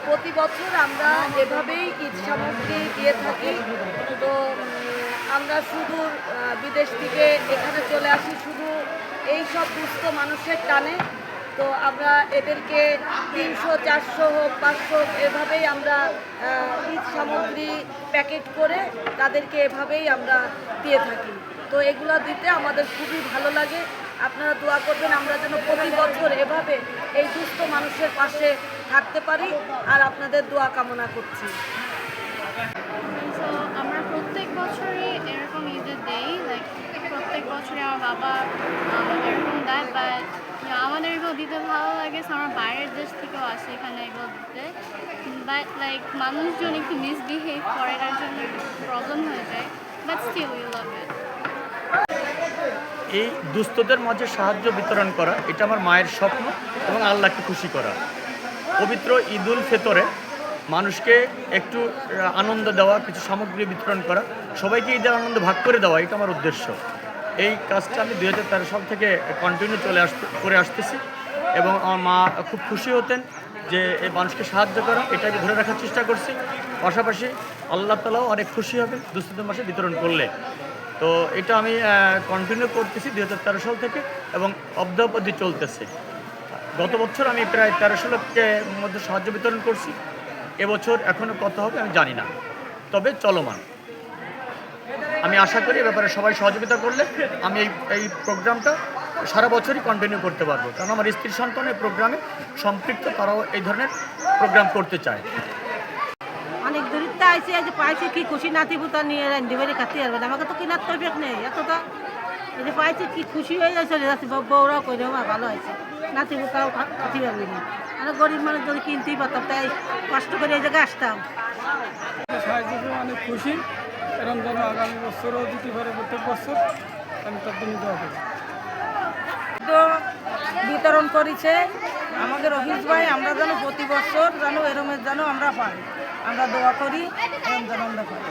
প্রতি বছর আমরা এভাবেই ঈদ সামগ্রী দিয়ে থাকি। তো আমরা শুধু বিদেশ থেকে এখানে চলে আসি শুধু এই সব দুস্থ মানুষের টানে। তো আমরা এদেরকে 300, 400 হোক, 500 হোক, এভাবেই আমরা ঈদ সামগ্রী প্যাকেট করে তাদেরকে এভাবেই আমরা দিয়ে থাকি। তো এগুলো দিতে আমাদের খুবই ভালো লাগে। আপনারা দোয়া করবেন আমরা যেন প্রতি বছর এভাবে এই দুস্থ মানুষের পাশে থাকতে পারি, আর আপনাদের দোয়া কামনা করছি। সো আমরা প্রত্যেক বছরই এরকম ঈদের দেই, লাইক প্রত্যেক বছরই আমার বাবা এরকম দেয়, বাট আমাদের এগুলো দিতে ভালো লাগে। সো আমার বাইরের দেশ থেকেও আসে এখানে এগুলো দিতে, বাট লাইক মানুষজন একটু মিসবিহেভ করে, এটার জন্য প্রবলেম হয়ে যায়, বাট স্টিল উই লাভ ইট। এই দুস্থদের মাঝে সাহায্য বিতরণ করা এটা আমার মায়ের স্বপ্ন এবং আল্লাহকে খুশি করা। পবিত্র ঈদ উল ফিতরে মানুষকে একটু আনন্দ দেওয়া, কিছু সামগ্রী বিতরণ করা, সবাইকে ঈদের আনন্দ ভাগ করে দেওয়া, এটা আমার উদ্দেশ্য। এই কাজটা আমি 2013 সাল থেকে কন্টিনিউ করে আসতেছি এবং আমার মা খুব খুশি হতেন যে এই মানুষকে সাহায্য করা, এটাকে ধরে রাখার চেষ্টা করছি। পাশাপাশি আল্লাহ তাআলাও অনেক খুশি হবেন দুস্থদের মাঝে বিতরণ করলে। তো এটা আমি কন্টিনিউ করতেছি 2013 সাল থেকে এবং অব্যাহতি চলতেছে। গত বছর আমি প্রায় 1300 লোকের মধ্যে সাহায্য বিতরণ করছি। এবছর এখনও কত হবে আমি জানি না, তবে চলমান। আমি আশা করি এ ব্যাপারে সবাই সহযোগিতা করলে আমি এই প্রোগ্রামটা সারা বছরই কন্টিনিউ করতে পারবো, কারণ আমার স্ত্রী সন্তান এই প্রোগ্রামে সম্পৃক্ত, তারাও এই ধরনের প্রোগ্রাম করতে চায়। অনেক দূরিত্ব আইসি আজ পাইছি কি খুশি নাতিপুতা নিয়ে রান্ধি বাড়ি খাতে পারবেন, আমাকে তো কিনার তরবেক নেই এতটা। এই যে পাইছি কি খুশি হয়ে যায়, চলে যাচ্ছে, বউরাও কই মা ভালো হয়েছে, নাতিপুতাও খাতে পারবি না। আমরা গরিব মানুষ যদি কিনতেই পারতাম, তাই কষ্ট করে এই জায়গায় আসতাম। সাহায্য পেয়ে অনেক খুশি, এরকম যেন আগামী বছরও দিতে পারে, প্রত্যেক বছর আমি তার জন্য দোয়া করি। বিতরণ করেছে আমাদের অফিস ভাই, আমরা যেন প্রতি বছর যেন এরমের যেন আমরা পাই, আমরা দোয়া করি এরম যেন আমরা পাই।